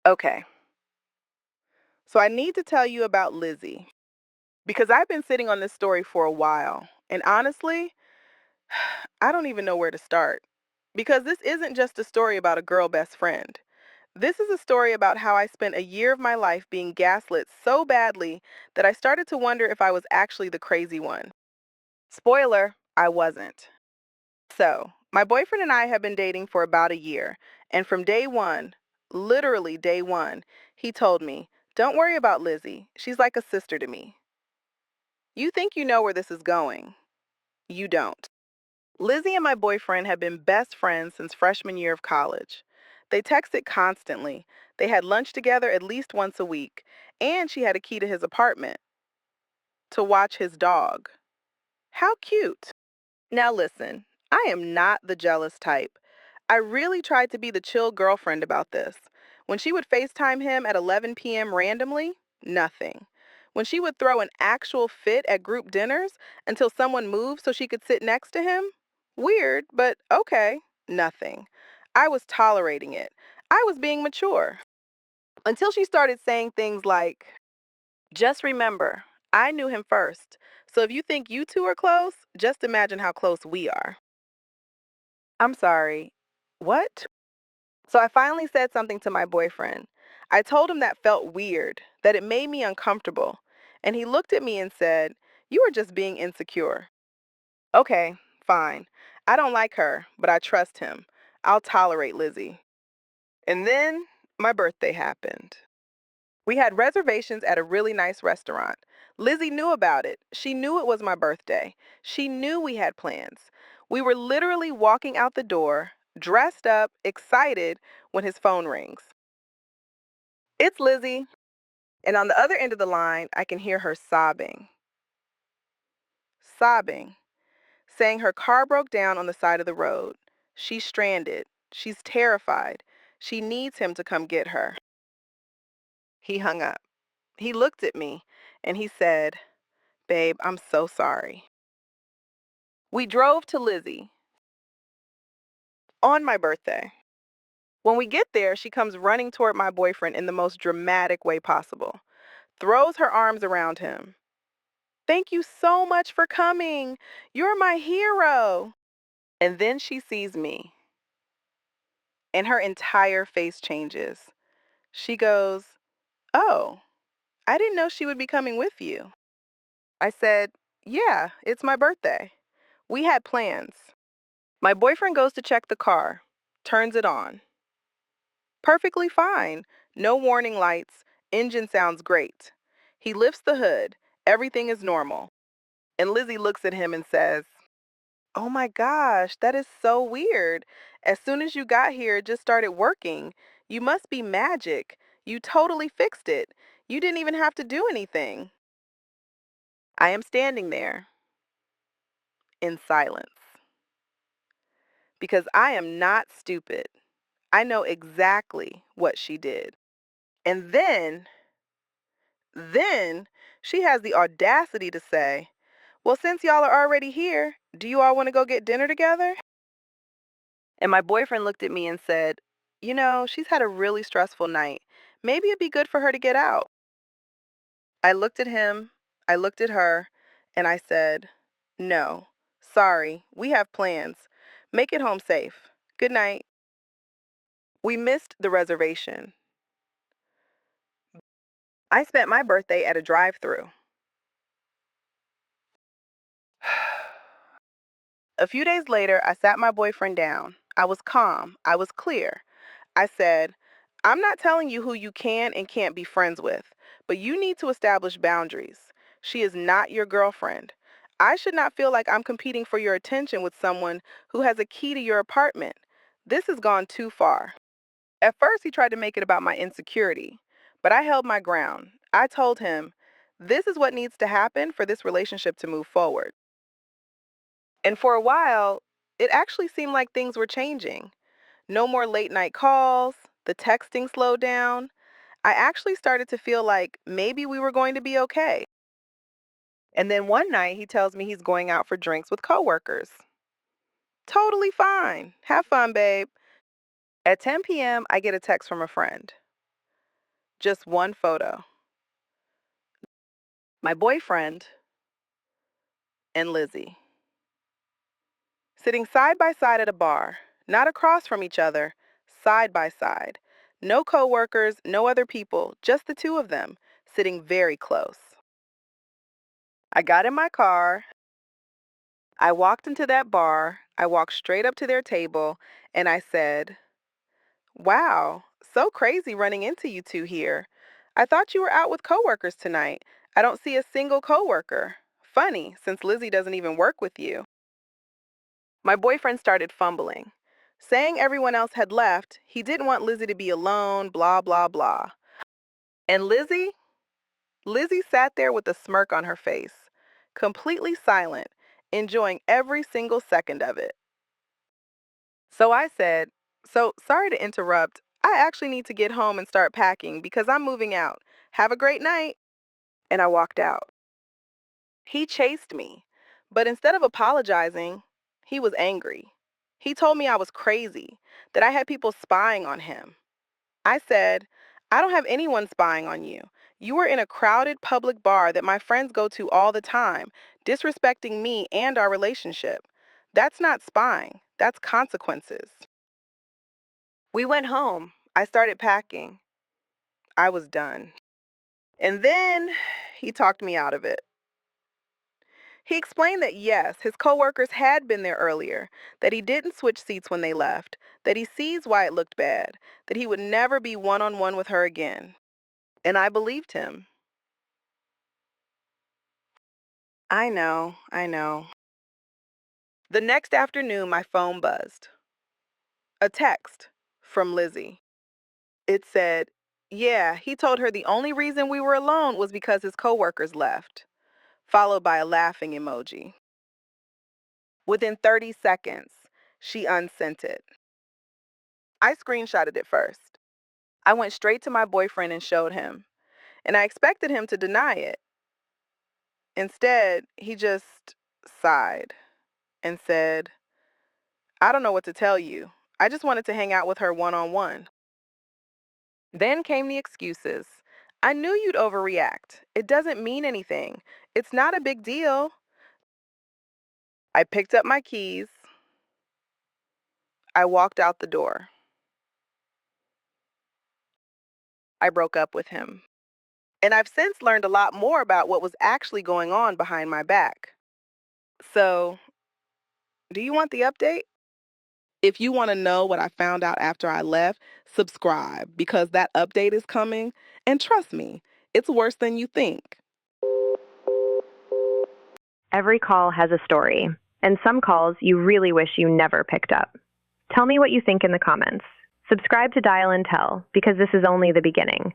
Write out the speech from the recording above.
Okay, so I need to tell you about Lizzie because I've been sitting on this story for a while. And honestly, I don't even know where to start. Because this isn't just a story about a girl best friend. This is a story about how I spent a year of my life being gaslit so badly that I started to wonder if I was actually the crazy one. Spoiler, I wasn't. So, my boyfriend and I have been dating for about a year, and from day one, literally day one, he told me, "Don't worry about Lizzie. She's like a sister to me." You think you know where this is going. You don't. Lizzie and my boyfriend have been best friends since freshman year of college. They texted constantly. They had lunch together at least once a week, and she had a key to his apartment to watch his dog. How cute. Now listen, I am not the jealous type. I really tried to be the chill girlfriend about this. When she would FaceTime him at 11 p.m. randomly, nothing. When she would throw an actual fit at group dinners until someone moved so she could sit next to him, weird, but okay, nothing. I was tolerating it. I was being mature. Until she started saying things like, just remember, I knew him first. So if you think you two are close, just imagine how close we are. I'm sorry. What? So I finally said something to my boyfriend. I told him that felt weird, that it made me uncomfortable. And he looked at me and said, "You are just being insecure." Okay, fine. I don't like her, but I trust him. I'll tolerate Lizzie. And then my birthday happened. We had reservations at a really nice restaurant. Lizzie knew about it. She knew it was my birthday. She knew we had plans. We were literally walking out the door, dressed up, excited, when his phone rings. It's Lizzie. And on the other end of the line, I can hear her sobbing, saying her car broke down on the side of the road. She's stranded. She's terrified. She needs him to come get her. He hung up. He looked at me and he said, "Babe, I'm so sorry." We drove to Lizzie on my birthday. When we get there, she comes running toward my boyfriend in the most dramatic way possible, throws her arms around him. "Thank you so much for coming. You're my hero." And then she sees me, and her entire face changes. She goes, "Oh, I didn't know she would be coming with you." I said, "Yeah, it's my birthday. We had plans." My boyfriend goes to check the car, turns it on. Perfectly fine. No warning lights. Engine sounds great. He lifts the hood. Everything is normal. And Lizzie looks at him and says, "Oh my gosh, that is so weird. As soon as you got here, it just started working. You must be magic. You totally fixed it. You didn't even have to do anything." I am standing there in silence because I am not stupid. I know exactly what she did. And then she has the audacity to say, "Well, since y'all are already here, do you all want to go get dinner together?" And my boyfriend looked at me and said, "She's had a really stressful night. Maybe it'd be good for her to get out." I looked at him, I looked at her, and I said, "No, sorry, we have plans. Make it home safe. Good night." We missed the reservation. I spent my birthday at a drive-through. A few days later, I sat my boyfriend down. I was calm. I was clear. I said, "I'm not telling you who you can and can't be friends with, but you need to establish boundaries. She is not your girlfriend. I should not feel like I'm competing for your attention with someone who has a key to your apartment. This has gone too far." At first, he tried to make it about my insecurity, but I held my ground. I told him, "This is what needs to happen for this relationship to move forward." And for a while, it actually seemed like things were changing. No more late night calls, the texting slowed down. I actually started to feel like maybe we were going to be okay. And then one night he tells me he's going out for drinks with coworkers. Totally fine. Have fun, babe. At 10 p.m., I get a text from a friend. Just one photo. My boyfriend and Lizzie. Sitting side by side at a bar, not across from each other, side by side. No coworkers, no other people, just the two of them, sitting very close. I got in my car. I walked into that bar. I walked straight up to their table, and I said, "Wow, so crazy running into you two here. I thought you were out with coworkers tonight. I don't see a single coworker. Funny, since Lizzie doesn't even work with you." My boyfriend started fumbling. Saying everyone else had left, he didn't want Lizzie to be alone, blah, blah, blah. And Lizzie? Lizzie sat there with a smirk on her face, completely silent, enjoying every single second of it. So I said, "So sorry to interrupt. I actually need to get home and start packing because I'm moving out. Have a great night." And I walked out. He chased me, but instead of apologizing, he was angry. He told me I was crazy, that I had people spying on him. I said, "I don't have anyone spying on you. You were in a crowded public bar that my friends go to all the time, disrespecting me and our relationship. That's not spying, that's consequences." We went home. I started packing. I was done. And then he talked me out of it. He explained that yes, his coworkers had been there earlier, that he didn't switch seats when they left, that he sees why it looked bad, that he would never be one on one with her again. And I believed him. I know, I know. The next afternoon, my phone buzzed. A text from Lizzie. It said, "Yeah, he told her the only reason we were alone was because his coworkers left," followed by a laughing emoji. Within 30 seconds, she unsent it. I screenshotted it first. I went straight to my boyfriend and showed him, and I expected him to deny it. Instead, he just sighed and said, "I don't know what to tell you. I just wanted to hang out with her one on one." Then came the excuses. "I knew you'd overreact. It doesn't mean anything. It's not a big deal." I picked up my keys. I walked out the door. I broke up with him. And I've since learned a lot more about what was actually going on behind my back. So, do you want the update? If you want to know what I found out after I left, subscribe because that update is coming. And trust me, it's worse than you think. Every call has a story, and some calls you really wish you never picked up. Tell me what you think in the comments. Subscribe to Dial and Tell because this is only the beginning.